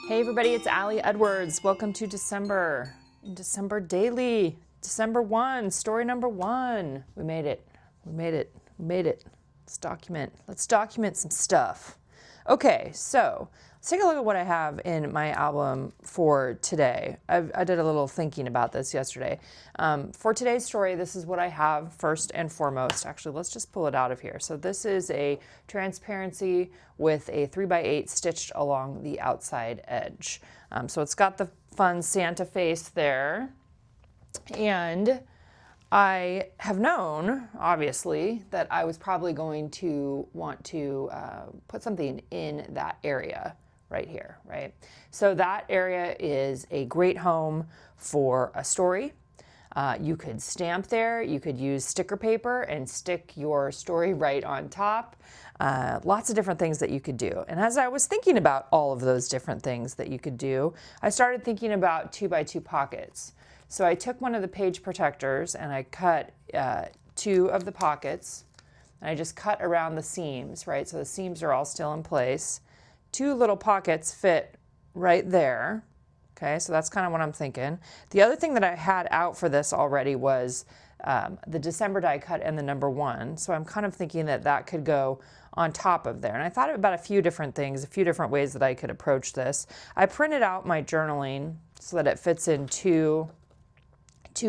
Hey everybody, it's Allie Edwards. Welcome to December Daily. December 1, story number 1. We made it. Let's document some stuff. Okay, so let's take a look at what I have in my album for today. I did a little thinking about this yesterday. For today's story, this is what I have first and foremost. Actually, let's just pull it out of here. So this is a transparency with a 3x8 stitched along the outside edge. So it's got the fun Santa face there. And I have known, obviously, that I was probably going to want to put something in that area right here, right? So that area is a great home for a story. You could stamp there, you could use sticker paper and stick your story right on top. Lots of different things that you could do. And as I was thinking about all of those different things that you could do, I started thinking about 2x2 pockets. So I took one of the page protectors and I cut 2 of the pockets, and I just cut around the seams, right? So the seams are all still in place. 2 little pockets fit right there. Okay, so that's kind of what I'm thinking. The other thing that I had out for this already was the December die cut and the number 1. So I'm kind of thinking that that could go on top of there. And I thought about a few different things, a few different ways that I could approach this. I printed out my journaling so that it fits in two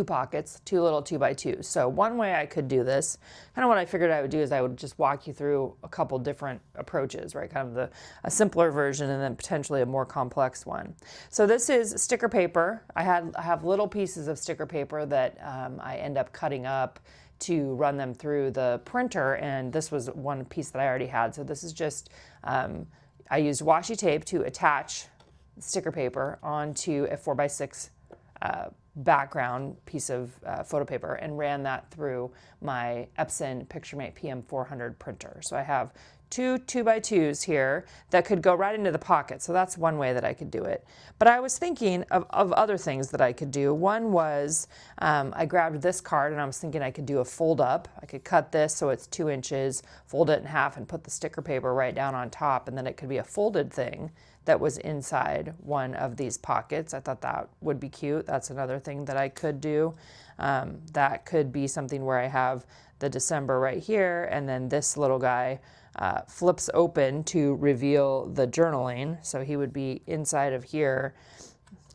pockets, 2 little 2x2s. So one way I could do this, kind of what I figured I would do is I would just walk you through a couple different approaches, right? Kind of a simpler version and then potentially a more complex one. So this is sticker paper. I have little pieces of sticker paper that I end up cutting up to run them through the printer, and this was one piece that I already had. So this is just, I used washi tape to attach sticker paper onto a 4x6 background piece of photo paper and ran that through my Epson PictureMate PM400 printer. So I have 2 2x2s here that could go right into the pocket. So that's one way that I could do it. But I was thinking of other things that I could do. One was I grabbed this card and I was thinking I could do a fold up. I could cut this so it's 2 inches, fold it in half and put the sticker paper right down on top, and then it could be a folded thing that was inside one of these pockets. I thought that would be cute. That's another thing that I could do. That could be something where I have the December right here, and then this little guy flips open to reveal the journaling. So he would be inside of here.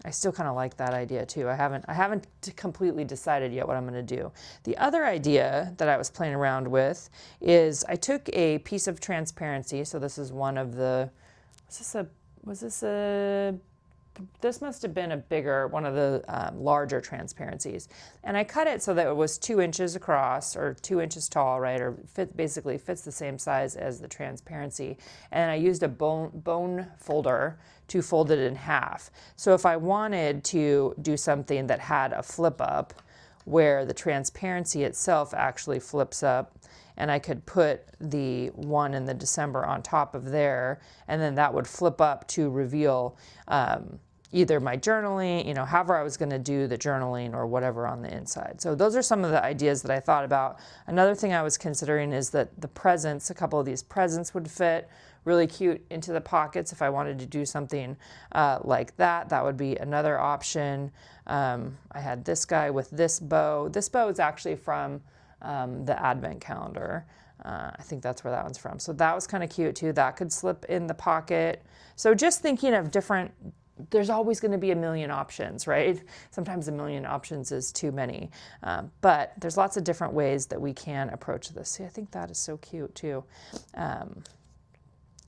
I still kind of like that idea too. I haven't completely decided yet what I'm going to do. The other idea that I was playing around with is I took a piece of transparency. So this is one of the, this must have been a bigger, one of the larger transparencies. And I cut it so that it was 2 inches across or 2 inches tall, right? Or basically fits the same size as the transparency. And I used a bone folder to fold it in half. So if I wanted to do something that had a flip up where the transparency itself actually flips up, and I could put the 1 in the December on top of there, and then that would flip up to reveal either my journaling, however I was going to do the journaling or whatever on the inside. So those are some of the ideas that I thought about. Another thing I was considering is that the presents, a couple of these presents would fit really cute into the pockets if I wanted to do something like that. That would be another option. I had this guy with this bow. This bow is actually from the advent calendar. I think that's where that one's from. So that was kind of cute too. That could slip in the pocket. So just thinking of different, there's always going to be a million options, right? Sometimes a million options is too many. But there's lots of different ways that we can approach this. See, I think that is so cute too.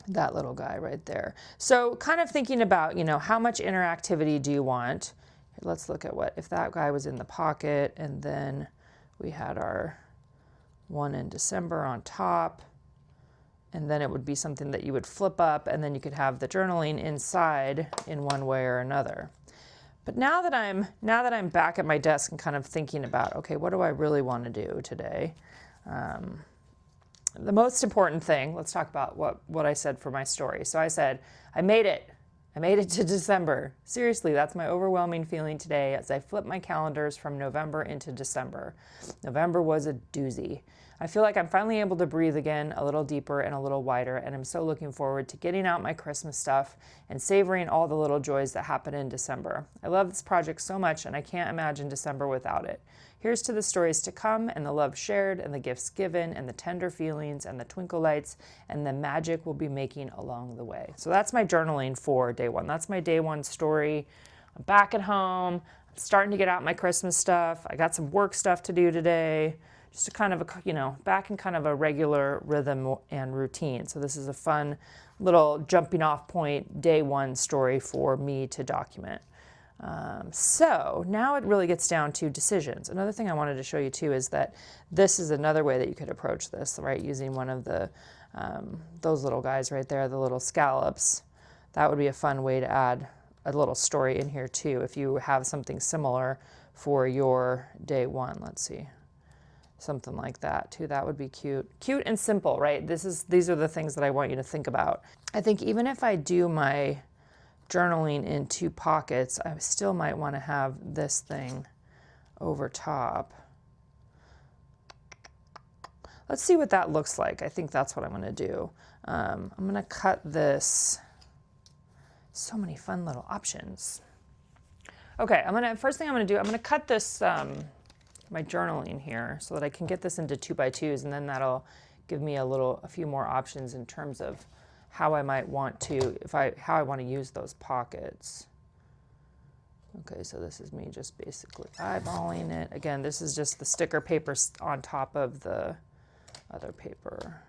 That little guy right there. So kind of thinking about, how much interactivity do you want? Let's look at if that guy was in the pocket, and then we had our 1 in December on top, and then it would be something that you would flip up, and then you could have the journaling inside in one way or another. But now that I'm back at my desk and kind of thinking about, okay, what do I really want to do today? The most important thing, let's talk about what I said for my story. So I said, I made it to December. Seriously, that's my overwhelming feeling today as I flip my calendars from November into December. November was a doozy. I feel like I'm finally able to breathe again a little deeper and a little wider, and I'm so looking forward to getting out my Christmas stuff and savoring all the little joys that happen in December. I love this project so much, and I can't imagine December without it. Here's to the stories to come, and the love shared, and the gifts given, and the tender feelings, and the twinkle lights, and the magic we'll be making along the way. So that's my journaling for day one. That's my day one story. I'm back at home. I'm starting to get out my Christmas stuff. I got some work stuff to do today. Just to kind of, back in kind of a regular rhythm and routine. So this is a fun little jumping off point day one story for me to document. So now it really gets down to decisions. Another thing I wanted to show you too is that this is another way that you could approach this, right? Using one of the, those little guys right there, the little scallops. That would be a fun way to add a little story in here too, if you have something similar for your day one. Let's see. Something like that too. That would be cute. Cute and simple, right? These are the things that I want you to think about. I think even if I do my journaling in 2 pockets, I still might want to have this thing over top. Let's see what that looks like. I think that's what I'm going to do. I'm going to cut this. So many fun little options. Okay, first thing I'm going to do, I'm going to cut this my journaling here so that I can get this into 2x2s, and then that'll give me a few more options in terms of how I might want to, how I want to use those pockets. Okay, so this is me just basically eyeballing it. Again, this is just the sticker paper on top of the other paper.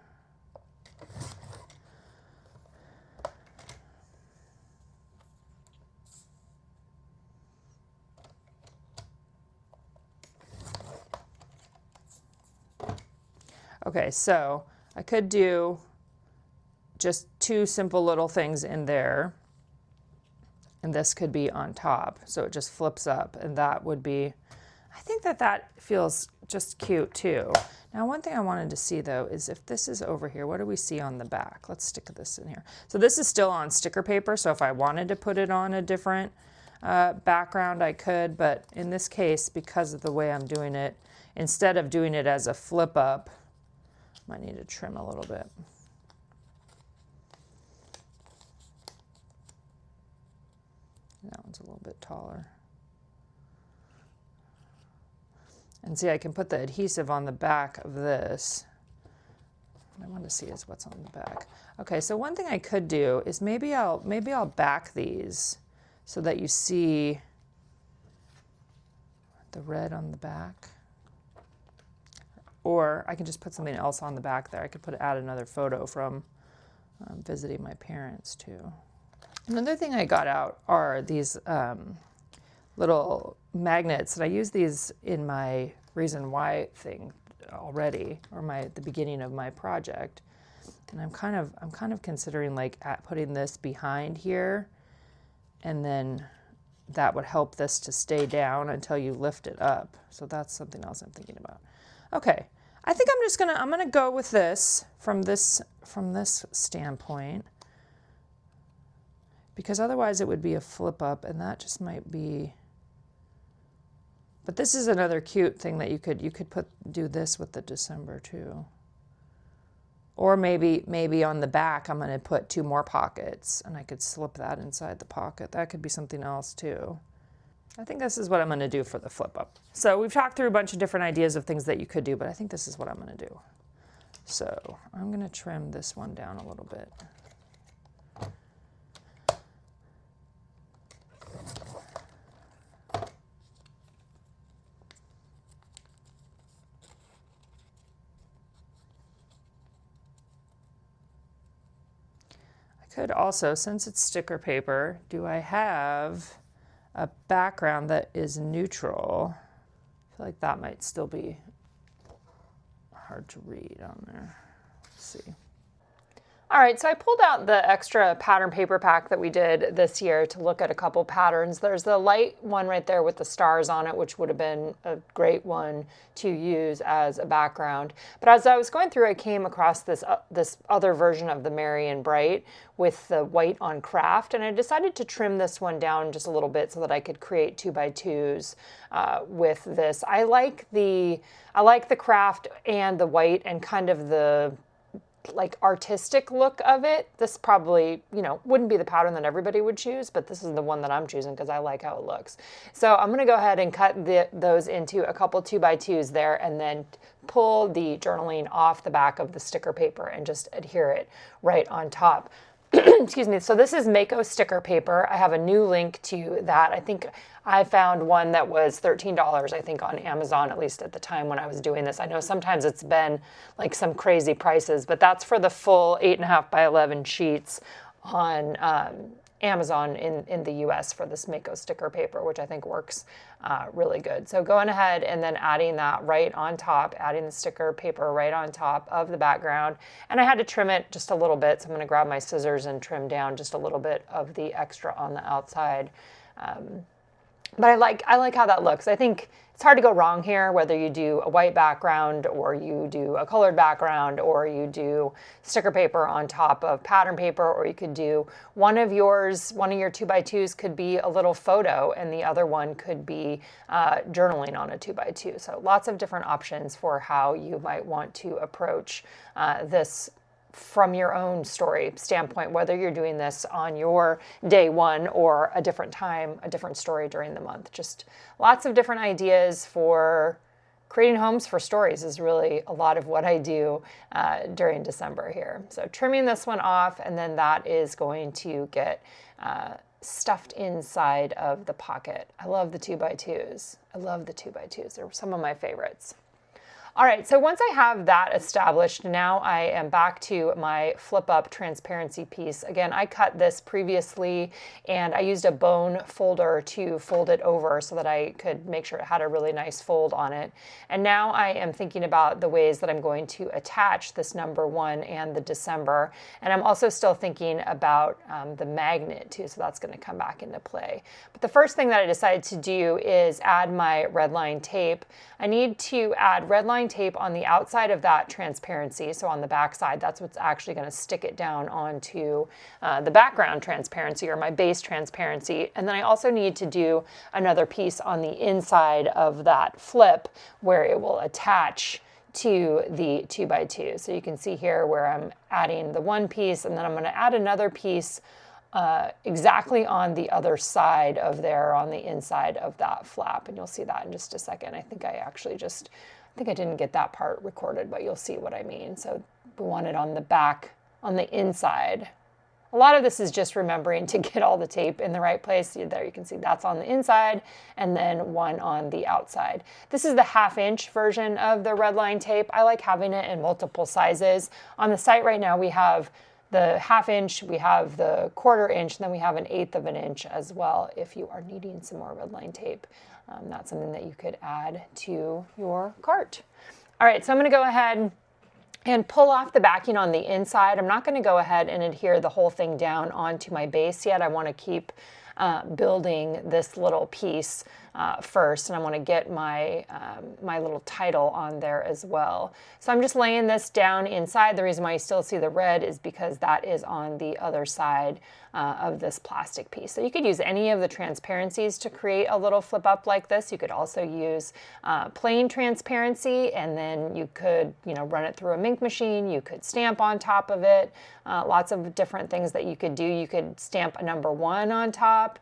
Okay, so I could do just 2 simple little things in there, and this could be on top, so it just flips up, and that would be, I think that feels just cute too. Now, one thing I wanted to see though is if this is over here, what do we see on the back? Let's stick this in here. So this is still on sticker paper, so if I wanted to put it on a different background, I could, but in this case, because of the way I'm doing it, instead of doing it as a flip up, might need to trim a little bit. That one's a little bit taller. And see, I can put the adhesive on the back of this. What I want to see is what's on the back. Okay, so one thing I could do is maybe I'll back these so that you see the red on the back. Or I can just put something else on the back there. I could add another photo from visiting my parents too. Another thing I got out are these little magnets, and I use these in my reason why thing already, or the beginning of my project. And I'm kind of considering like putting this behind here, and then that would help this to stay down until you lift it up. So that's something else I'm thinking about. Okay, I think I'm gonna go with this from this standpoint, because otherwise it would be a flip up, and that just might be. But this is another cute thing that you could do this with the December too. Or maybe on the back I'm going to put 2 more pockets, and I could slip that inside the pocket. That could be something else too. I think this is what I'm going to do for the flip up. So we've talked through a bunch of different ideas of things that you could do, but I think this is what I'm going to do. So I'm going to trim this one down a little bit. Could also, since it's sticker paper, do I have a background that is neutral? I feel like that might still be hard to read on there. Let's see. All right, so I pulled out the extra pattern paper pack that we did this year to look at a couple patterns. There's the light one right there with the stars on it, which would have been a great one to use as a background. But as I was going through, I came across this other version of the Merry and Bright with the white on craft, and I decided to trim this one down just a little bit so that I could create 2x2s with this. I like the craft and the white and kind of the like artistic look of it. This probably, wouldn't be the pattern that everybody would choose, but this is the one that I'm choosing because I like how it looks. So I'm going to go ahead and cut those into a couple 2x2s there, and then pull the journaling off the back of the sticker paper and just adhere it right on top. Excuse me. So this is Mako sticker paper. I have a new link to that. I think I found one that was $13, I think, on Amazon, at least at the time when I was doing this. I know sometimes it's been like some crazy prices, but that's for the full 8.5 by 11 sheets on Amazon in the US for this Mako sticker paper, which I think works really good. So going ahead and then adding that right on top, adding the sticker paper right on top of the background. And I had to trim it just a little bit, so I'm going to grab my scissors and trim down just a little bit of the extra on the outside. But I like how that looks. I think it's hard to go wrong here, whether you do a white background or you do a colored background or you do sticker paper on top of pattern paper, or you could do one of your 2x2s could be a little photo and the other one could be journaling on a 2x2. So lots of different options for how you might want to approach this from your own story standpoint, whether you're doing this on your day one or a different time, a different story during the month. Just lots of different ideas for creating homes for stories is really a lot of what I do during December here. So trimming this one off, and then that is going to get stuffed inside of the pocket. I love the 2x2s. I love the 2x2s. They're some of my favorites. All right, so once I have that established, now I am back to my flip up transparency piece. Again, I cut this previously and I used a bone folder to fold it over so that I could make sure it had a really nice fold on it. And now I am thinking about the ways that I'm going to attach this number 1 and the December. And I'm also still thinking about the magnet too, so that's going to come back into play. But the first thing that I decided to do is add my red line tape. I need to add red line tape on the outside of that transparency, so on the back side, that's what's actually going to stick it down onto the background transparency or my base transparency. And then I also need to do another piece on the inside of that flip where it will attach to the 2x2. So you can see here where I'm adding the one piece, and then I'm going to add another piece exactly on the other side of there, on the inside of that flap, and you'll see that in just a second. I think I didn't get that part recorded, but you'll see what I mean. So we want it on the back, on the inside. A lot of this is just remembering to get all the tape in the right place. There you can see that's on the inside, and then one on the outside. This is the 1/2 inch version of the red line tape. I like having it in multiple sizes. On the site right now we have the 1/2 inch, we have the 1/4 inch, and then we have an 1/8 of an inch as well if you are needing some more red line tape. That's something that you could add to your cart. All right, so I'm going to go ahead and pull off the backing on the inside. I'm not going to go ahead and adhere the whole thing down onto my base yet. I want to keep building this little piece first, and I want to get my my little title on there as well. So I'm just laying this down inside. The reason why you still see the red is because that is on the other side of this plastic piece. So you could use any of the transparencies to create a little flip up like this. You could also use plain transparency, and then you could run it through a ink machine. You could stamp on top of it. Lots of different things that you could do. You could stamp a number 1 on top.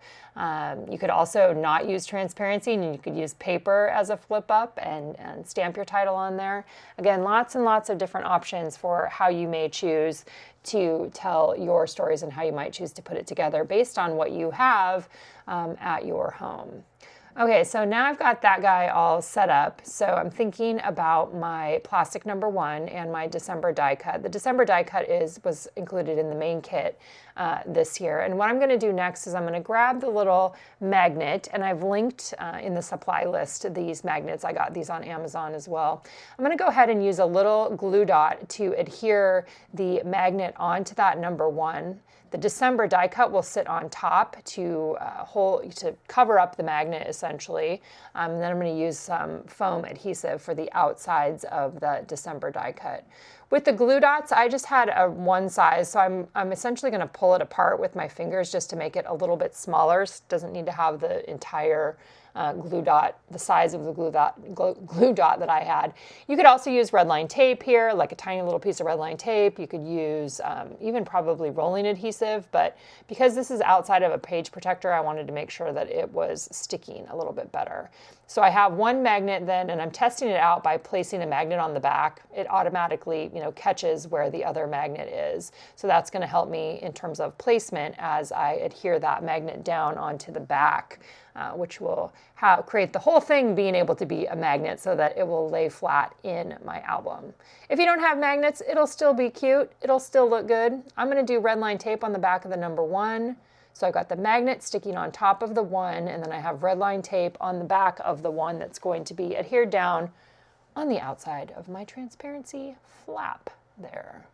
You could also not use transparency, and you could use paper as a flip up and stamp your title on there. Again, lots and lots of different options for how you may choose to tell your stories and how you might choose to put it together based on what you have at your home. Okay, so now I've got that guy all set up. So I'm thinking about my plastic number 1 and my December die cut. The December die cut was included in the main kit this year. And what I'm going to do next is I'm going to grab the little magnet, and I've linked in the supply list these magnets. I got these on Amazon as well. I'm going to go ahead and use a little glue dot to adhere the magnet onto that number 1. The December die cut will sit on top to cover up the magnet essentially. And then I'm going to use some foam adhesive for the outsides of the December die cut. With the glue dots, I just had a one size, so I'm essentially going to pull it apart with my fingers just to make it a little bit smaller. It doesn't need to have the entire glue dot, the size of the glue dot that I had. You could also use red line tape here, like a tiny little piece of red line tape. You could use even probably rolling adhesive, but because this is outside of a page protector, I wanted to make sure that it was sticking a little bit better. So I have one magnet then, and I'm testing it out by placing a magnet on the back. It automatically, catches where the other magnet is. So that's going to help me in terms of placement as I adhere that magnet down onto the back, which will create the whole thing being able to be a magnet so that it will lay flat in my album. If you don't have magnets, it'll still be cute. It'll still look good. I'm going to do red line tape on the back of the number 1. So I've got the magnet sticking on top of the 1, and then I have red line tape on the back of the 1 that's going to be adhered down on the outside of my transparency flap there.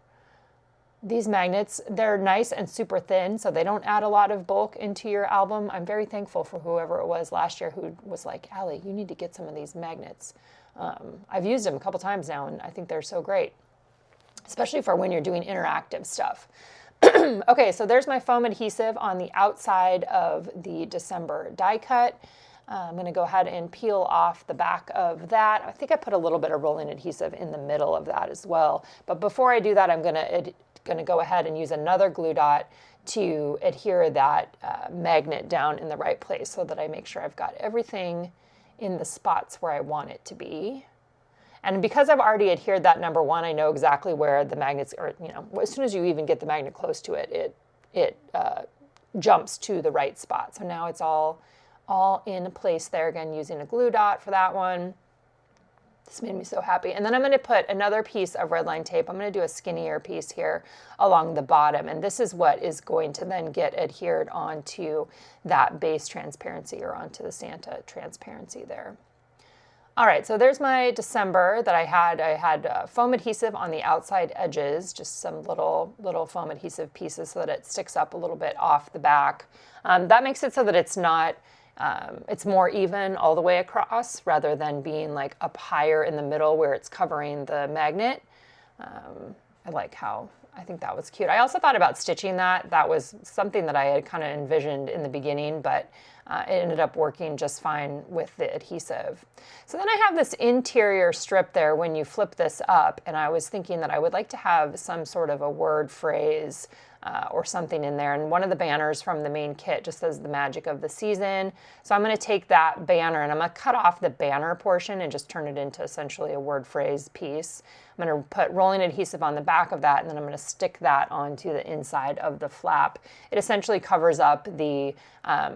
These magnets, they're nice and super thin, so they don't add a lot of bulk into your album. I'm very thankful for whoever it was last year who was like, Allie, you need to get some of these magnets. I've used them a couple times now, and I think they're so great, especially for when you're doing interactive stuff. Okay, so there's my foam adhesive on the outside of the December die cut. I'm going to go ahead and peel off the back of that. I think I put a little bit of rolling adhesive in the middle of that as well. But before I do that, I'm going to go ahead and use another glue dot to adhere that magnet down in the right place so that I make sure I've got everything in the spots where I want it to be. And because I've already adhered that number 1, I know exactly where the magnets are, as soon as you even get the magnet close to it, it jumps to the right spot. So now it's all in place there, again, using a glue dot for that one. This made me so happy. And then I'm going to put another piece of red line tape. I'm going to do a skinnier piece here along the bottom. And this is what is going to then get adhered onto that base transparency or onto the Santa transparency there. All right, so there's my December that I had. I had foam adhesive on the outside edges, just some little foam adhesive pieces so that it sticks up a little bit off the back. That makes it so that it's not, it's more even all the way across rather than being like up higher in the middle where it's covering the magnet. I think that was cute. I also thought about stitching that. That was something that I had kind of envisioned in the beginning, but it ended up working just fine with the adhesive. So then I have this interior strip there when you flip this up, and I was thinking that I would like to have some sort of a word phrase or something in there. And one of the banners from the main kit just says the magic of the season. So I'm going to take that banner and I'm going to cut off the banner portion and just turn it into essentially a word phrase piece. I'm going to put rolling adhesive on the back of that, and then I'm going to stick that onto the inside of the flap. It essentially covers up the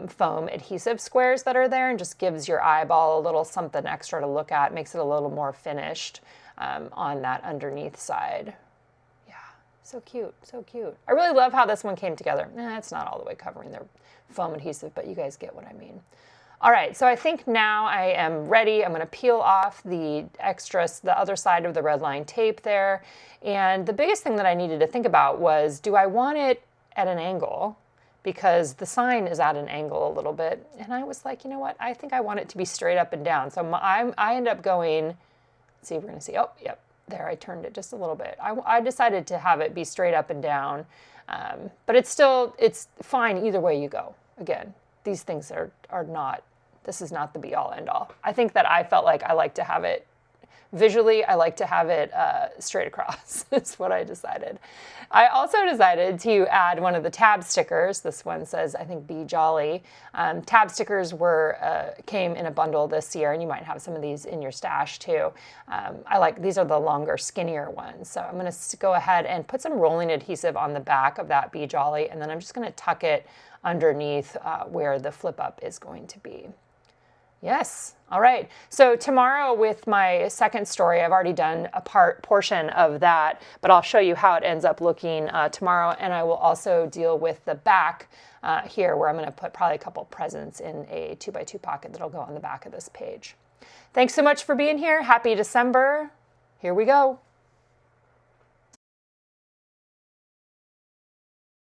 foam adhesive squares that are there and just gives your eyeball a little something extra to look at, makes it a little more finished on that underneath side. So cute, so cute. I really love how this one came together. It's not all the way covering their foam adhesive, but you guys get what I mean. All right, so I think now I am ready. I'm gonna peel off the extras, the other side of the red line tape there. And the biggest thing that I needed to think about was, do I want it at an angle? Because the sign is at an angle a little bit. And I was like, you know what? I think I want it to be straight up and down. So I end up going, let's see, we're gonna see, oh, yep. There, I turned it just a little bit. I decided to have it be straight up and down, but it's fine either way you go. Again, these things are not, this is not the be all end all. I think that I felt like I like to have it, visually, I like to have it straight across, is what I decided. I also decided to add one of the tab stickers. This one says, I think, Be Jolly. Tab stickers came in a bundle this year, and you might have some of these in your stash too. These are the longer, skinnier ones. So I'm going to go ahead and put some rolling adhesive on the back of that Be Jolly, and then I'm just going to tuck it underneath where the flip up is going to be. Yes. All right. So tomorrow with my second story, I've already done a portion of that, but I'll show you how it ends up looking tomorrow. And I will also deal with the back here, where I'm going to put probably a couple presents in a 2x2 pocket that'll go on the back of this page. Thanks so much for being here. Happy December. Here we go.